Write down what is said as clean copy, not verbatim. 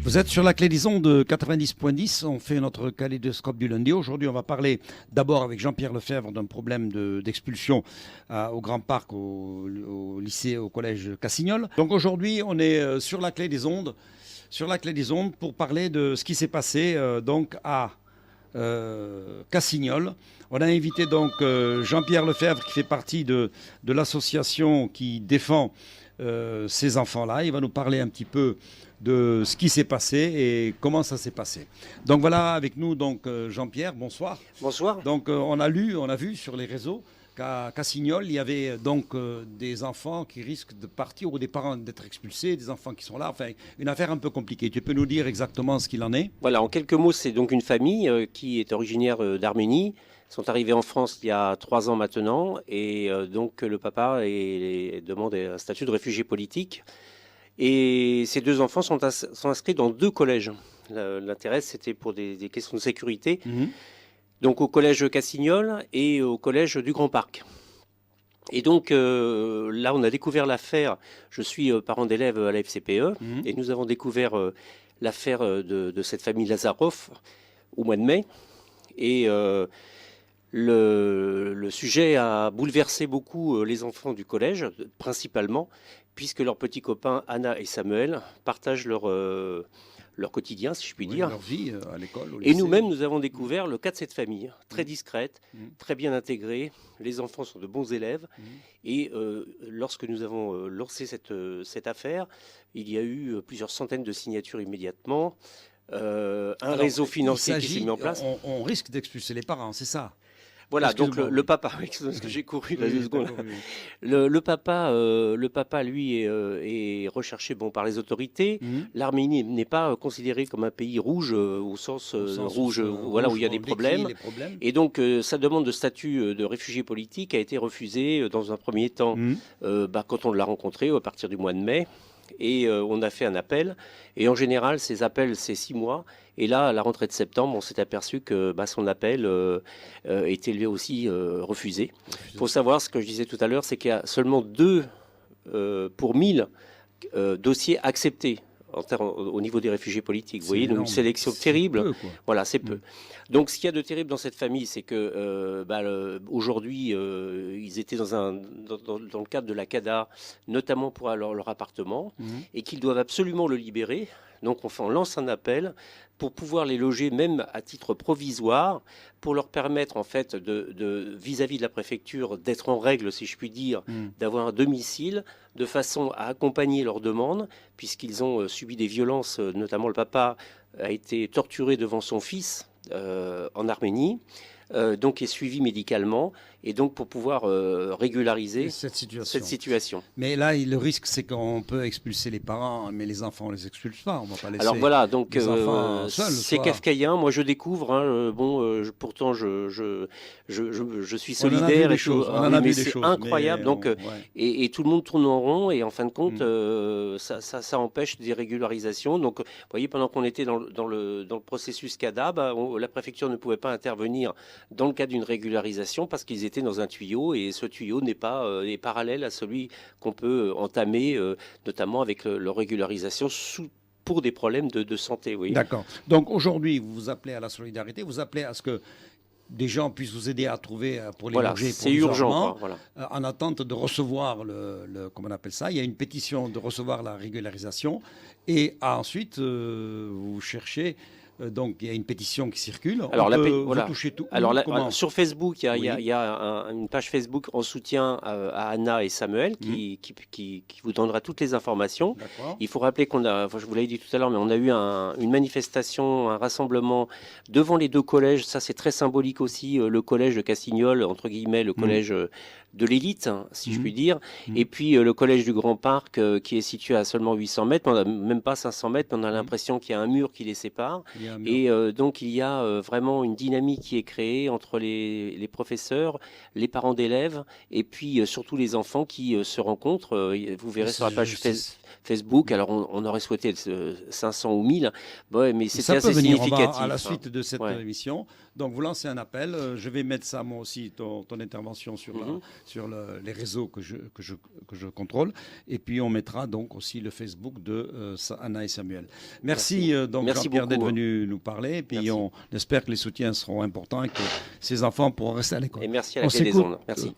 Vous êtes sur la clé des ondes de 90.10, on fait notre kaléidoscope du lundi. Aujourd'hui, on va parler d'abord avec Jean-Pierre Lefebvre d'un problème d'expulsion au Grand Parc, au lycée, au collège Cassignol. Donc aujourd'hui, on est sur la clé des ondes, pour parler de ce qui s'est passé donc à Cassignol. On a invité donc Jean-Pierre Lefebvre qui fait partie de l'association qui défend ces enfants-là. Il va nous parler un petit peu de ce qui s'est passé et comment ça s'est passé. Donc voilà avec nous donc Jean-Pierre, bonsoir. Bonsoir. Donc on a vu sur les réseaux qu'à Cassignol, il y avait donc des enfants qui risquent de partir ou des parents d'être expulsés, des enfants qui sont là, enfin une affaire un peu compliquée. Tu peux nous dire exactement ce qu'il en est? Voilà, en quelques mots, c'est donc une famille qui est originaire d'Arménie. Ils sont arrivés en France il y a 3 ans maintenant et donc le papa demande un statut de réfugié politique. Et ces 2 enfants sont inscrits dans 2 collèges. L'intérêt, c'était pour des questions de sécurité. Donc au collège Cassignol et au collège du Grand Parc. Et donc là, on a découvert l'affaire. Je suis parent d'élève à la FCPE et nous avons découvert l'affaire de cette famille Lazarov au mois de mai. Et le sujet a bouleversé beaucoup les enfants du collège, principalement, puisque leurs petits copains Anna et Samuel partagent leur quotidien, si je puis dire. Leur vie à l'école, au Et lycée. nous-mêmes, nous avons découvert le cas de cette famille, très discrète, très bien intégrée. Les enfants sont de bons élèves. Et lorsque nous avons lancé cette affaire, il y a eu plusieurs centaines de signatures immédiatement. Un réseau financier qui s'est mis en place. On risque d'expulser les parents, c'est ça? Voilà, donc le papa, parce que j'ai couru là 2 secondes. Le papa, lui, est recherché par les autorités. L'Arménie n'est pas considérée comme un pays rouge au sens rouge, voilà, où il y a des problèmes. Et donc, sa demande de statut de réfugié politique a été refusée dans un premier temps quand on l'a rencontré à partir du mois de mai. Et on a fait un appel. Et en général, ces appels, c'est 6 mois. Et là, à la rentrée de septembre, on s'est aperçu que son appel était lui aussi refusé. Il faut savoir, ce que je disais tout à l'heure, c'est qu'il y a seulement 2 pour 1000 dossiers acceptés au niveau des réfugiés politiques. Vous voyez, donc une sélection terrible. Peu, quoi. Voilà, c'est peu. Donc, ce qu'il y a de terrible dans cette famille, c'est que aujourd'hui, ils étaient dans le cadre de la CADA, notamment pour leur appartement, et qu'ils doivent absolument le libérer. Donc, on lance un appel pour pouvoir les loger, même à titre provisoire, pour leur permettre, en fait, vis-à-vis de la préfecture, d'être en règle, si je puis dire, d'avoir un domicile, de façon à accompagner leurs demandes, puisqu'ils ont subi des violences, notamment le papa a été torturé devant son fils en Arménie, donc est suivi médicalement, et donc pour pouvoir régulariser cette situation. Mais là, le risque, c'est qu'on peut expulser les parents, mais les enfants, on les expulse pas. On va pas laisser. Alors voilà, donc les enfants seuls, c'est kafkaïen. Moi, je découvre. Pourtant, je suis solidaire. On en a vu des c'est choses, incroyable. mais Donc, et tout le monde tourne en rond, et en fin de compte, ça empêche des régularisations. Donc, vous voyez, pendant qu'on était dans le processus CADA, la préfecture ne pouvait pas intervenir dans le cadre d'une régularisation parce qu'ils étaient dans un tuyau, et ce tuyau est parallèle à celui qu'on peut entamer, notamment avec leur régularisation pour des problèmes de santé. Oui. D'accord. Donc aujourd'hui, vous vous appelez à la solidarité, vous appelez à ce que des gens puissent vous aider à trouver pour les loger c'est urgent, voilà. En attente de recevoir comment on appelle ça. Il y a une pétition de recevoir la régularisation, et ensuite vous cherchez. Donc, il y a une pétition qui circule. Alors, vous touchez tout. Alors, sur Facebook, il y a une page Facebook en soutien à Anna et Samuel qui vous donnera toutes les informations. Il faut rappeler je vous l'avais dit tout à l'heure, mais on a eu une manifestation, un rassemblement devant les 2 collèges. Ça, c'est très symbolique aussi. Le collège de Cassignol, entre guillemets, le collège de l'élite, si je puis dire. Et puis, le collège du Grand Parc, qui est situé à seulement 800 mètres, même pas 500 mètres, mais on a l'impression qu'il y a un mur qui les sépare. Et donc, il y a vraiment une dynamique qui est créée entre les professeurs, les parents d'élèves, et puis surtout les enfants qui se rencontrent. Vous verrez sur la page Facebook. Alors, on aurait souhaité 500 ou 1000, bon, mais c'était assez significatif. À la suite de cette émission. Donc, vous lancez un appel. Je vais mettre ça, moi aussi, ton intervention sur les réseaux que je contrôle. Et puis, on mettra donc aussi le Facebook de Anna et Samuel. Merci donc Jean-Pierre d'être venu nous parler. Et puis, on espère que les soutiens seront importants et que ces enfants pourront rester à l'école. Et merci à la Clé des Ondes. Merci.